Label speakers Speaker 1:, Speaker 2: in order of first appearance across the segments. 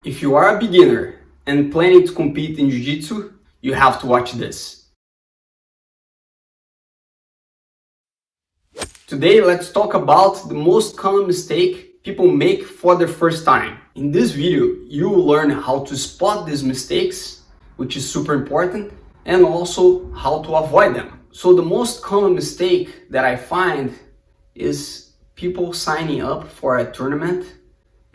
Speaker 1: If you are a beginner and planning to compete in jiu-jitsu, you have to watch this. Today, let's talk about the most common mistake people make for their first time. In this video, you will learn how to spot these mistakes, which is super important, and also how to avoid them. So the most common mistake that I find is people signing up for a tournament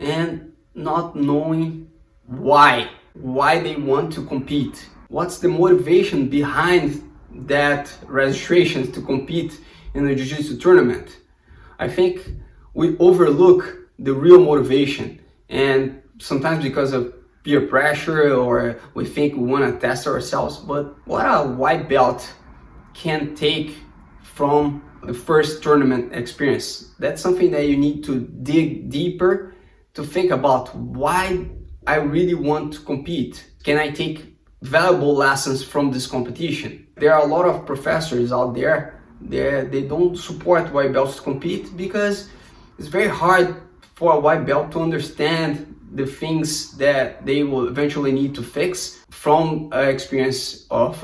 Speaker 1: and not knowing why they want to compete. What's the motivation behind that registration to compete in a jiu-jitsu tournament? I think we overlook the real motivation, and sometimes because of peer pressure, or we think we want to test ourselves. But what a white belt can take from the first tournament experience, that's something that you need to dig deeper to think about. Why I really want to compete? Can I take valuable lessons from this competition? There are a lot of professors out there that they don't support white belts to compete because it's very hard for a white belt to understand the things that they will eventually need to fix from experience of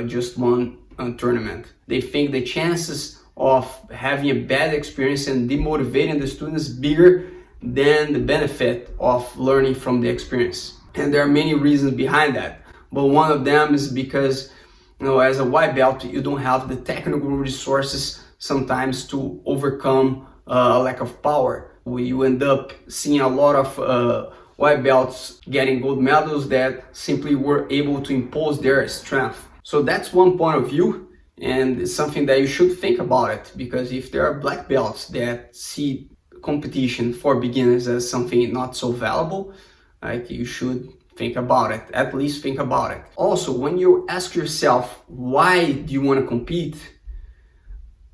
Speaker 1: just one tournament. They think the chances of having a bad experience and demotivating the students bigger than the benefit of learning from the experience. And there are many reasons behind that. But one of them is because, as a white belt, you don't have the technical resources sometimes to overcome a lack of power. You end up seeing a lot of white belts getting gold medals that simply were able to impose their strength. So that's one point of view, and it's something that you should think about it, because if there are black belts that see competition for beginners as something not so valuable, like, you should think about it, at least think about it. Also, when you ask yourself, why do you want to compete?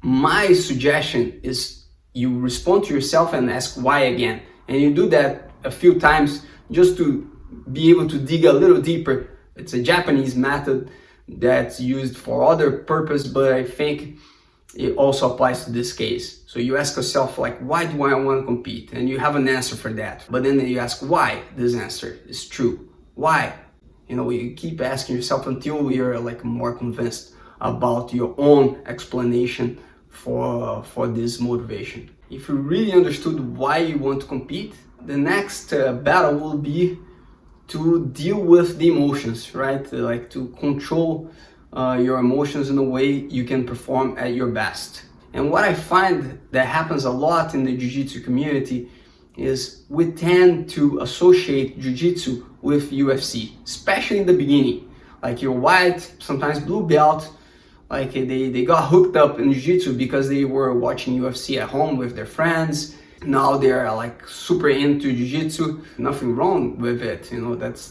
Speaker 1: My suggestion is you respond to yourself and ask why again. And you do that a few times just to be able to dig a little deeper. It's a Japanese method that's used for other purpose, but I think it also applies to this case. So you ask yourself, like, why do I want to compete? And you have an answer for that. But then you ask why this answer is true. Why? You keep asking yourself until you're more convinced about your own explanation for this motivation. If you really understood why you want to compete, the next battle will be to deal with the emotions, right? Like, to control your emotions in a way you can perform at your best. And what I find that happens a lot in the jiu-jitsu community is we tend to associate jiu-jitsu with UFC, especially in the beginning. Like, you're white, sometimes blue belt, like they got hooked up in jiu-jitsu because they were watching UFC at home with their friends. Now they're super into jiu-jitsu. Nothing wrong with it,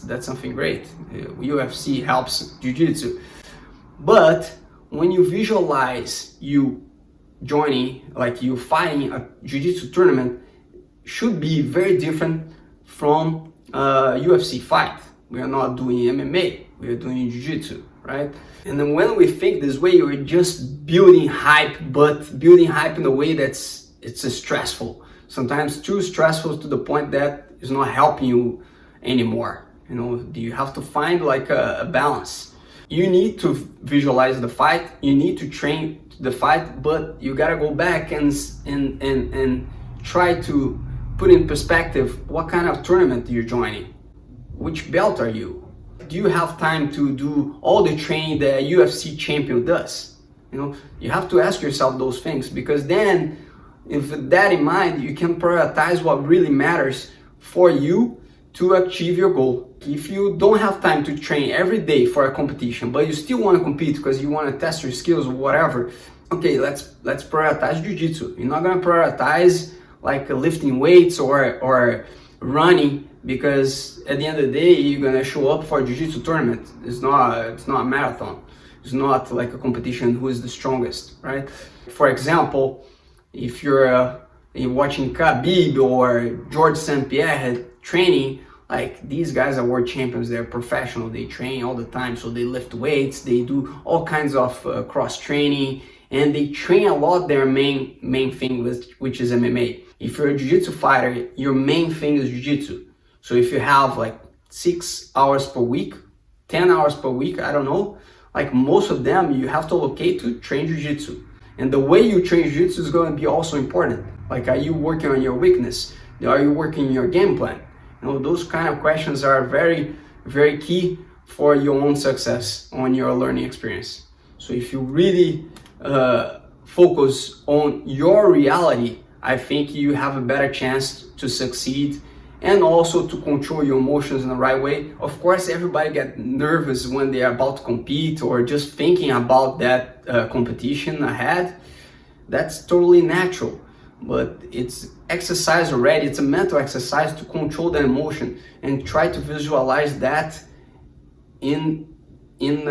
Speaker 1: that's something great. UFC helps jiu-jitsu. But when you visualize you joining, you fighting a jiu-jitsu tournament, should be very different from a UFC fight. We are not doing MMA, we are doing jiu-jitsu, right? And then when we think this way, we're just building hype, but building hype in a way it's stressful. Sometimes too stressful to the point that it's not helping you anymore. You have to find a balance. You need to visualize the fight, you need to train the fight, but you gotta go back and try to put in perspective what kind of tournament you're joining. Which belt are you? Do you have time to do all the training that a UFC champion does? You have to ask yourself those things, because then, with that in mind, you can prioritize what really matters for you to achieve your goal. If you don't have time to train every day for a competition, but you still want to compete because you want to test your skills or whatever, okay, let's prioritize jiu-jitsu. You're not going to prioritize lifting weights or running, because at the end of the day, you're going to show up for a jiu-jitsu tournament. It's not a marathon. It's not like a competition who is the strongest, right? For example, if you're watching Khabib or George St. Pierre training, these guys are world champions, they're professional, they train all the time, so they lift weights, they do all kinds of cross training, and they train a lot their main thing, which is MMA. If you're a jiu-jitsu fighter, your main thing is jiu-jitsu. So if you have 6 hours per week, 10 hours per week, I don't know. Like most of them you have to allocate to train jiu-jitsu. And the way you train jiu-jitsu is going to be also important. Like, are you working on your weakness? Are you working on your game plan? You know, those kind of questions are very, very key for your own success on your learning experience. So if you really focus on your reality, I think you have a better chance to succeed and also to control your emotions in the right way. Of course, everybody gets nervous when they are about to compete or just thinking about that competition ahead. That's totally natural, but it's exercise already. It's a mental exercise to control the emotion and try to visualize that in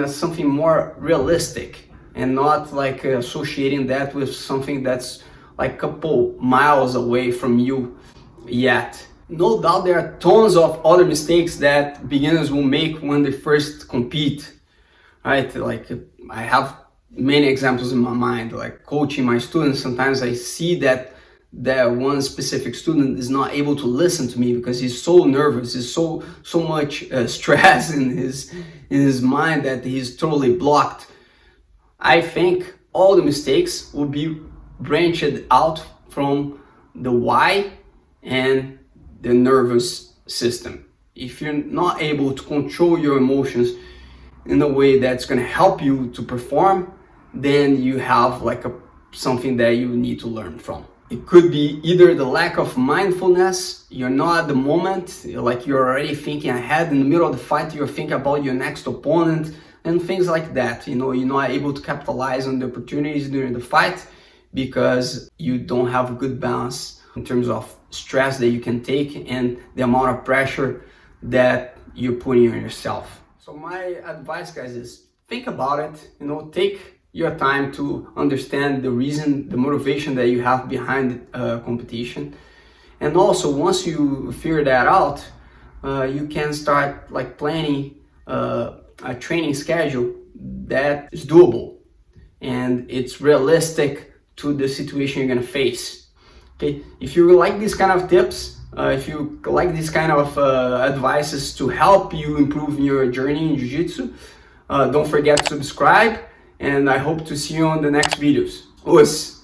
Speaker 1: something more realistic and not like associating that with something that's like a couple miles away from you yet. No doubt there are tons of other mistakes that beginners will make when they first compete, right? Like, I have many examples in my mind, like coaching my students. Sometimes I see that one specific student is not able to listen to me because he's so nervous, he's so much stress in his mind that he's totally blocked. I think all the mistakes will be branched out from the why and the nervous system. If you're not able to control your emotions in a way that's going to help you to perform, then you have like something that you need to learn from. It could be either the lack of mindfulness, you're not at the moment, like you're already thinking ahead. In the middle of the fight, you're thinking about your next opponent and things like that. You know, you're not able to capitalize on the opportunities during the fight because you don't have a good balance in terms of stress that you can take and the amount of pressure that you're putting on yourself. So my advice, guys, is think about it, you know, take your time to understand the reason, the motivation that you have behind competition. And also, once you figure that out, you can start like planning a training schedule that is doable and it's realistic to the situation you're gonna face. Okay, if you like these kind of tips, if you like these kind of advices to help you improve your journey in jiu-jitsu, don't forget to subscribe, and I hope to see you on the next videos. Us!